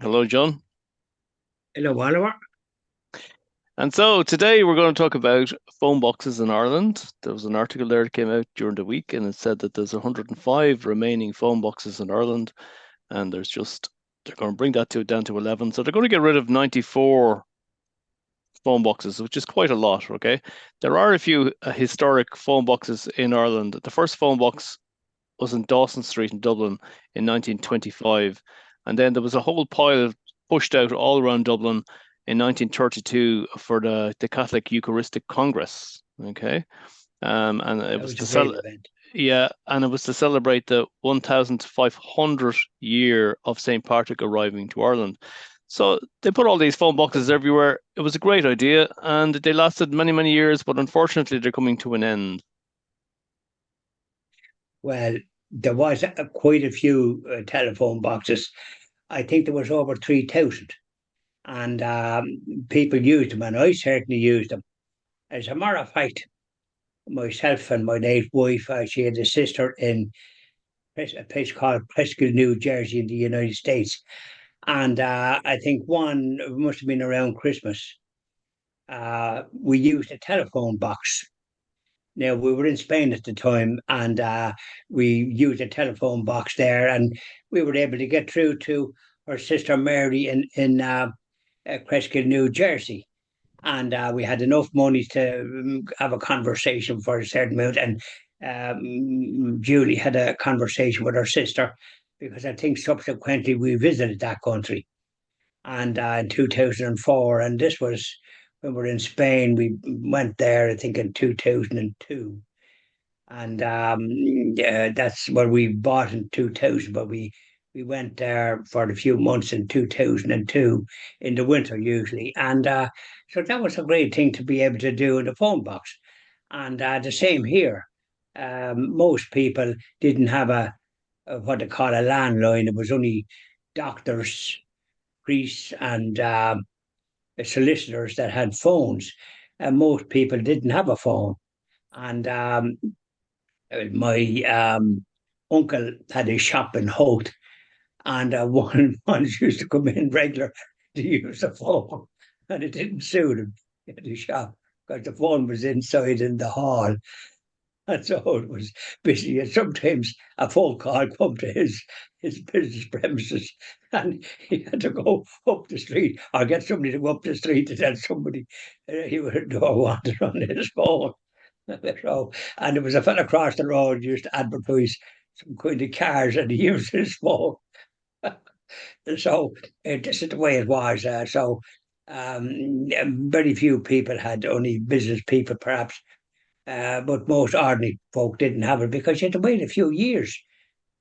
Hello, John. Hello, Oliver. And so today we're going to talk about phone boxes in Ireland. There was an article there that came out during the week, and it said that there's 105 remaining phone boxes in Ireland, and they're going to bring that down to 11. So they're going to get rid of 94 phone boxes, which is quite a lot. Okay, there are a few historic phone boxes in Ireland. The first phone box was in Dawson Street in Dublin in 1925. And then there was a whole pile pushed out all around Dublin in 1932 for the Catholic Eucharistic Congress. Okay. And it That was was a to great sell, event. yeah, and it was to celebrate the 1500th year of St. Patrick arriving to Ireland. So they put all these phone boxes everywhere. It was a great idea, and they lasted many, many years, but unfortunately, they're coming to an end. Well, there was quite a few telephone boxes. I think there was over 3,000, and people used them, and I certainly used them. As a matter of fact, myself and my late wife, she had a sister in a place called Prescott, New Jersey, in the United States, and I think one must have been around Christmas. We used a telephone box. Now we were in Spain at the time, and we used a telephone box there, and we were able to get through to our sister Mary in Cresskill, New Jersey, and we had enough money to have a conversation for a certain amount, and Julie had a conversation with her sister because I think subsequently we visited that country, and in 2004, and this was when we were in Spain. We went there, I think, in 2002, and that's what we bought in 2000. But we went there for a few months in 2002 in the winter usually, and so that was a great thing to be able to do in the phone box. And the same here. Most people didn't have a what they call a landline. It was only doctors, priests, and solicitors that had phones, and most people didn't have a phone. And my uncle had a shop in Holt, and one used to come in regular to use the phone, and it didn't suit him at the shop because the phone was inside in the hall, and so it was busy. And sometimes a phone call come to his business premises, and he had to go up the street or get somebody to go up the street to tell somebody he would want it on his phone. So, and there was a fellow across the road used to advertise some kind of cars, and he used his phone. So this is the way it was. Very few people had, only business people perhaps, but most ordinary folk didn't have it because you had to wait a few years.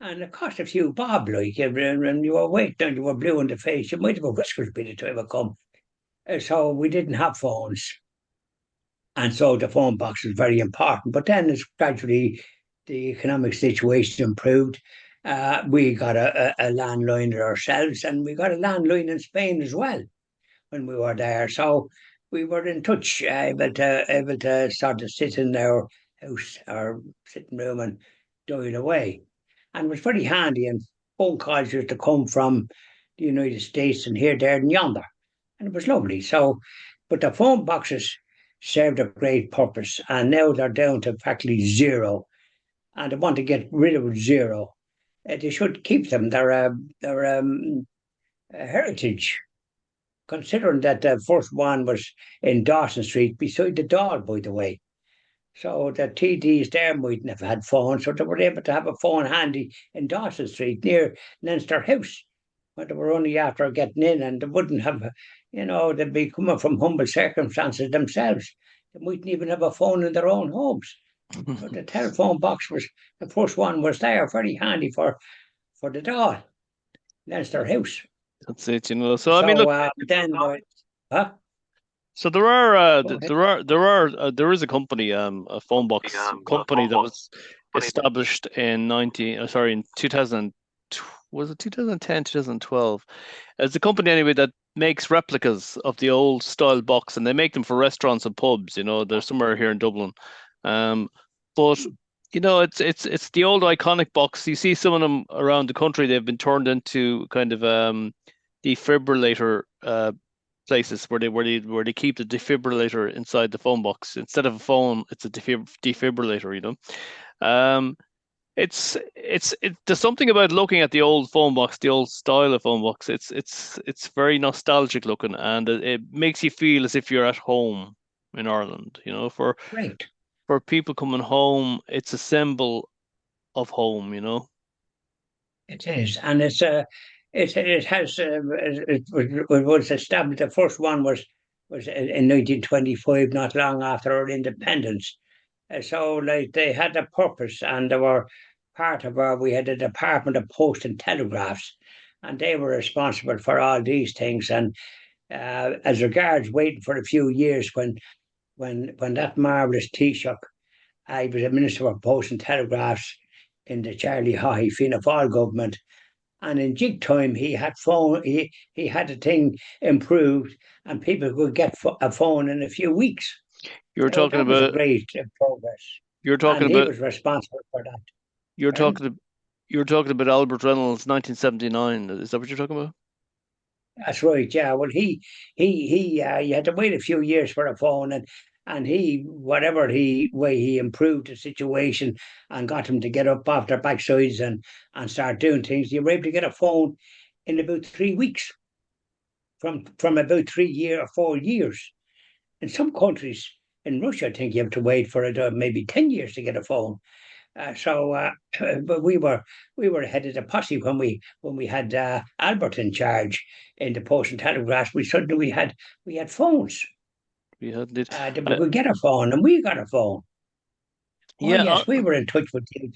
And it cost a few bob, like, and you were waiting and you were blue in the face. You might have a whiskers by the time it come. So we didn't have phones. And so the phone box was very important. But then as gradually the economic situation improved, we got a landline ourselves, and we got a landline in Spain as well when we were there. So we were in touch, able to sort of sit in our house or sitting room and dial away. And it was very handy. And phone calls used to come from the United States and here, there, and yonder. And it was lovely. So, but the phone boxes served a great purpose. And now they're down to practically zero. And they want to get rid of zero. They should keep them. They're a heritage, considering that the first one was in Dawson Street beside the Dahl, by the way. So the TDs there mightn't have had phones, so they were able to have a phone handy in Dawson Street near Leinster House when they were only after getting in, and they wouldn't have, they'd be coming from humble circumstances themselves. They mightn't even have a phone in their own homes. So the telephone box was the first one was there, very handy for the Dahl, Leinster House. That's it. So I mean, So look. then, huh? So there are Go ahead. there is a company, a phone box company that was established in 2000, was it 2010, 2012? It's a company anyway that makes replicas of the old style box, and they make them for restaurants and pubs. They're somewhere here in Dublin. Um, but it's the old iconic box. You see some of them around the country. They've been turned into kind of defibrillator places where they keep the defibrillator inside the phone box. Instead of a phone, it's a defibrillator, you know. Um, there's something about looking at the old phone box, the old style of phone box. It's very nostalgic looking, and it makes you feel as if you're at home in Ireland. You know, Right. for people coming home, it's a symbol of home. You know. It is, and it has it was established. The first one was in 1925, not long after our independence. So like they had a purpose, and they were part of our. We had a department of post and telegraphs, and they were responsible for all these things. And as regards waiting for a few years when that marvelous Taoiseach, I was a minister for post and telegraphs in the Charlie Haughey Fianna Fáil government. And in jig time, he had a thing improved, and people could get a phone in a few weeks. You're So talking that was a about great progress, you're talking and he about was responsible for that. you're Pardon? talking you're talking about Albert Reynolds, 1979. Is that what you're talking about? That's right. Yeah. Well, you had to wait a few years for a phone, and he whatever he way he improved the situation and got him to get up off their backsides and start doing things. You were able to get a phone in about 3 weeks from about 3 year or 4 years. In some countries, in Russia, I think you have to wait for it maybe 10 years to get a phone. But we were ahead of the posse when we had Albert in charge in the post and telegraph. We had phones. We had it. That we Uh, could get a phone, and we got a phone. Oh yeah, yes, we were in touch with the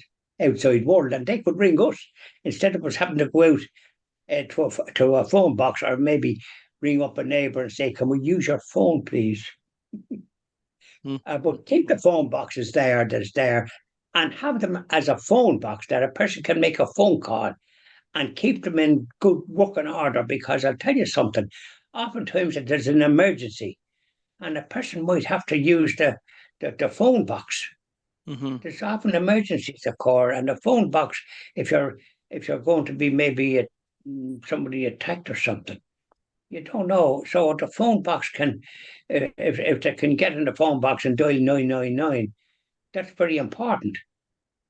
outside world, and they could ring us instead of us having to go out to a phone box, or maybe ring up a neighbour and say, "Can we use your phone, please?" mm, But keep the phone boxes that's there, and have them as a phone box that a person can make a phone call and keep them in good working order. Because I'll tell you something, oftentimes if there's an emergency and a person might have to use the phone box. hmm There's often emergencies occur, and the phone box, if you're going to be maybe somebody attacked or something, you don't know. So the phone box can, if they can get in the phone box and dial 999, that's very important.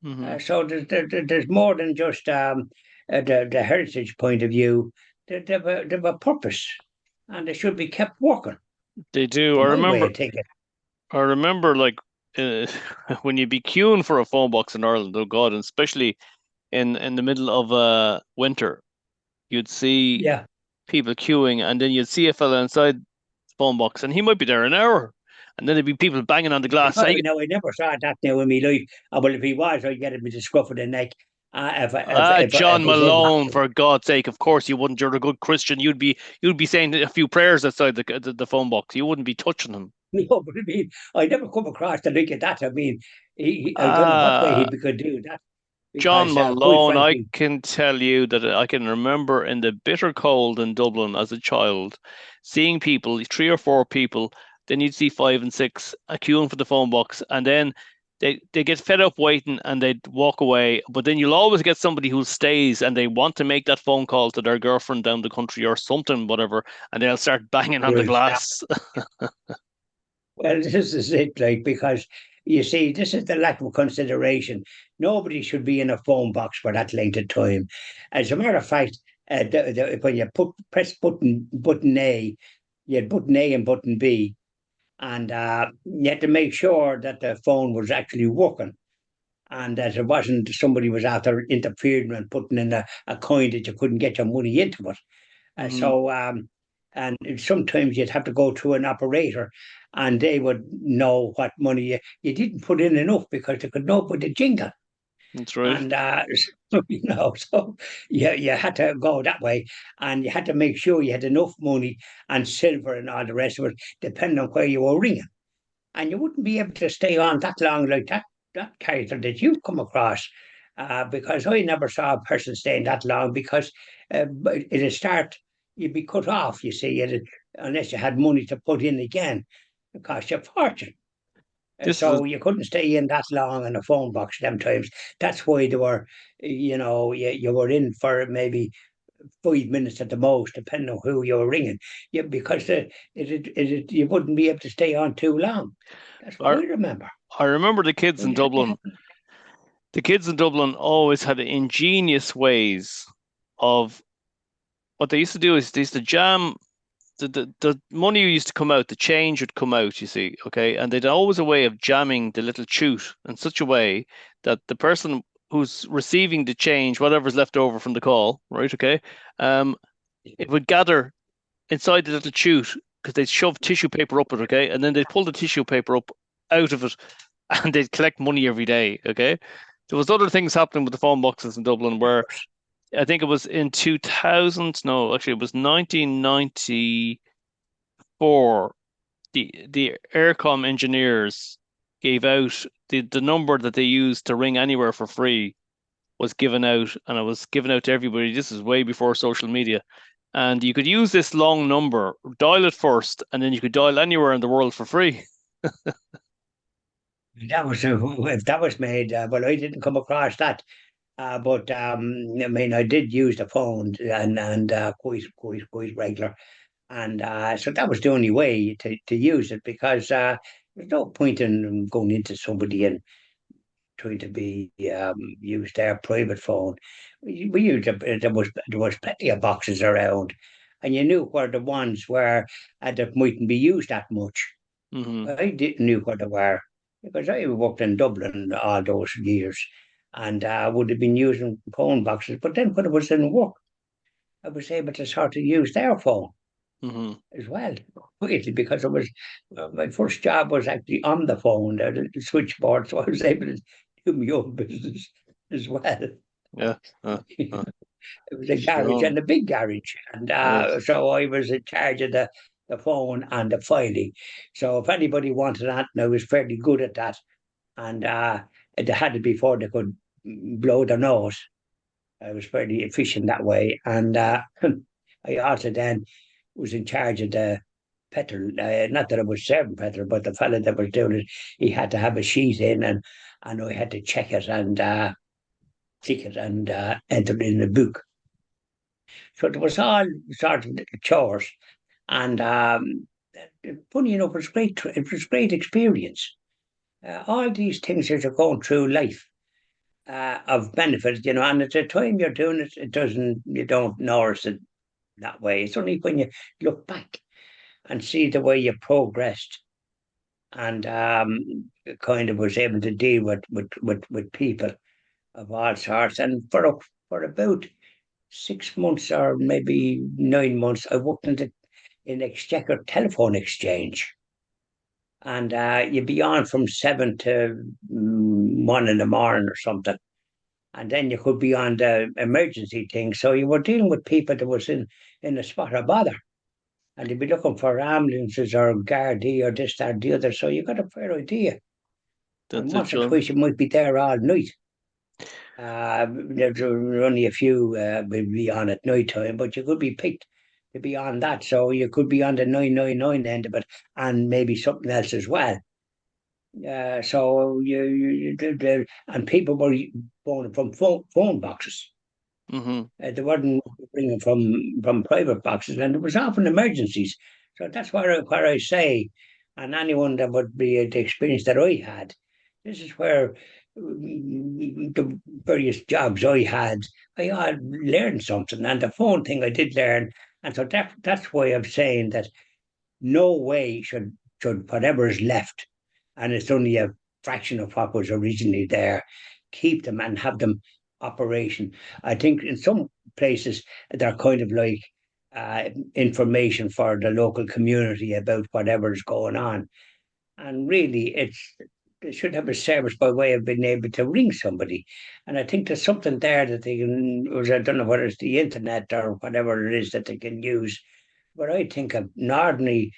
hmm So there's more than just the heritage point of view. They have a purpose, and they should be kept working. They do. To my way of thinking. I remember, like, uh, when you'd be queuing for a phone box in Ireland. Oh God, and especially in the middle of winter, you'd see Yeah. people queuing, and then you'd see a fella inside the phone box, and he might be there an hour, and then there'd be people banging on the glass. Oh, no, I never saw that now in my life. Well, if he was, I'd get him with the scruff of the neck. If John he didn't have Malone, to. for God's sake! Of course you wouldn't. You're a good Christian. You'd be saying a few prayers outside the phone box. You wouldn't be touching him. No, but I mean, I never come across the like of that. I mean, I don't know what way Ah, he could do that John because, quite Malone, I frankly, can tell you that I can remember in the bitter cold in Dublin as a child, seeing people, three or four people, then you'd see five and six queuing for the phone box, and then they get fed up waiting and they'd walk away. But then you'll always get somebody who stays and they want to make that phone call to their girlfriend down the country or something, whatever, and they'll start banging on the right. glass. Well, this is it, like, because you see, this is the lack of consideration. Nobody should be in a phone box for that length of time. As a matter of fact, when you press button A, you had button A and button B, and you had to make sure that the phone was actually working, and that it wasn't somebody was after interfering and putting in a coin that you couldn't get your money into it. hmm And sometimes you'd have to go to an operator, and they would know what money you didn't put in enough because they could know by the jingle. That's right. And so you had to go that way, and you had to make sure you had enough money and silver and all the rest of it, depending on where you were ringing. And you wouldn't be able to stay on that long like that character that you've come across, because I never saw a person staying that long because it'd start, you'd be cut off, you see, unless you had money to put in again. It cost you a fortune. This is So you couldn't stay in that long in a phone box them times. That's why they were, you were in for maybe 5 minutes at the most, depending on who you're ringing. Yeah, because you wouldn't be able to stay on too long. That's what I I remember. I remember So you had to have. The kids in Dublin always had ingenious ways of what they used to do is they used to jam the money used to come out, the change would come out, you see, okay, and they'd always a way of jamming the little chute in such a way that the person who's receiving the change, whatever's left over from the call, right, okay, um, it would gather inside the little chute because they'd shove tissue paper up it, okay, and then they'd pull the tissue paper up out of it and they'd collect money every day, okay. There was other things happening with the phone boxes in Dublin where I think it was in 2000, no, actually it was 1994. The aircom engineers gave out the number that they used to ring anywhere for free was given out, and it was given out to everybody. This is way before social media. And you could use this long number, dial it first, and then you could dial anywhere in the world for free. That was if that was made. Well, I didn't come across that. But I mean, I did use the phone and quite regular, and so that was the only way to use it because there's no point in going into somebody and trying to be use their private phone. We used there was plenty of boxes around, and you knew where the ones were that mightn't be used that much. Hmm. I didn't knew what they were because I worked in Dublin all those years and would have been using phone boxes. But then when I was in work, I was able to sort of use their phone Hmm. as well. Quickly because it was my first job was actually on the phone, the little switchboard, so I was able to do my own business as well. Yeah. Uh, It was a garage strong. and a big garage, and Yes. so I was in charge of the phone and the filing. So if anybody wanted that, I was fairly good at that, and it had to be before they could blow their nose. I was fairly efficient that way, and I also then was in charge of the petrol. Not that I was serving petrol, but the fella that was doing it, he had to have a sheet in, and I had to check it and tick it and enter it in the book. So it was all sort of little chores. And funny enough, it was great. It was great experience. All these things as you're going through life of benefit, and at the time you're doing it, you don't notice it that way. It's only when you look back and see the way you progressed and kind of was able to deal with people of all sorts. And for about 6 months or maybe 9 months, I worked in Exchequer Telephone Exchange. And you'd be on from 7 to 1 in the morning or something. And then you could be on the emergency thing. So you were dealing with people that was in a spot of bother. And they'd be looking for ambulances or Gardaí or this, that, the other. So you got a fair idea. And That's it, once or John. twice you might be there all night. There's only a few will be on at night time, but you could be picked to be on that. So you could be on the 999 end of it and maybe something else as well. So and people were phoning from phone boxes. Hmm. They weren't bringing from private boxes, and it was often emergencies. So that's where I say, and anyone that would be the experience that I had, this is where the various jobs I had learned something, and the phone thing I did learn, and so that's why I'm saying that no way should whatever is left, and it's only a fraction of what was originally there, keep them and have them operation. I think in some places they're kind of like information for the local community about whatever is going on, and really they should have a service by way of being able to ring somebody. And I think there's something there that they can, or I don't know whether it's the internet or whatever it is that they can use. But I think an ordinary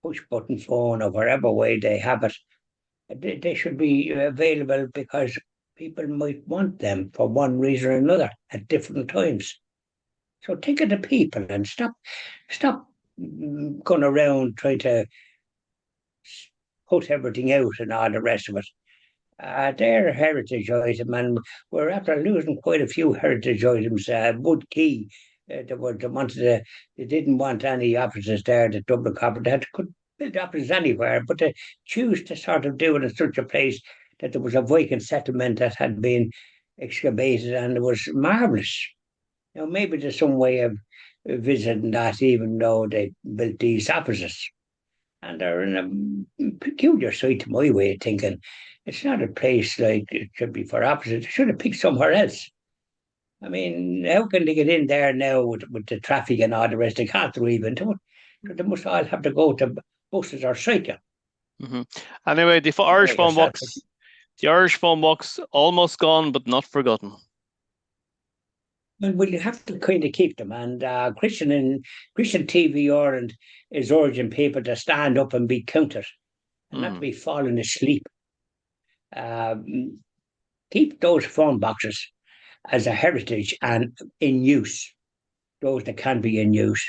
push button phone or whatever way they have it, they should be available because people might want them for one reason or another at different times. So think of the people and stop going around trying to put everything out and all the rest of it. They're a heritage item, and we're after losing quite a few heritage items. Wood Key They didn't want any offices there. The Dublin Corporate they could build offices anywhere, but they choose to sort of do it in such a place that there was a Viking settlement that had been excavated, and it was marvelous. Maybe there's some way of visiting that, even though they built these offices. And they're in a peculiar site, to my way of thinking. It's not a place like it should be for offices. They should have picked somewhere else. I mean, how can they get in there now with the traffic and all the rest? They can't drive into it. So they must all have to go to buses or cycle. Mm-hmm. Anyway, the Irish phone box almost gone, but not forgotten. Well, you have to kind of keep them. And Christian TV Ireland is urging people to stand up and be counted and not to be falling asleep. Keep those phone boxes as a heritage and in use, those that can be in use.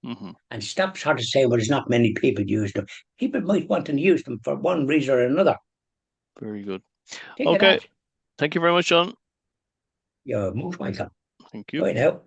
And stop sort of saying, well, there's not many people use them. People might want to use them for one reason or another. Very good. Think Okay. Thank you very much, John. You're most welcome. Thank you. Right now.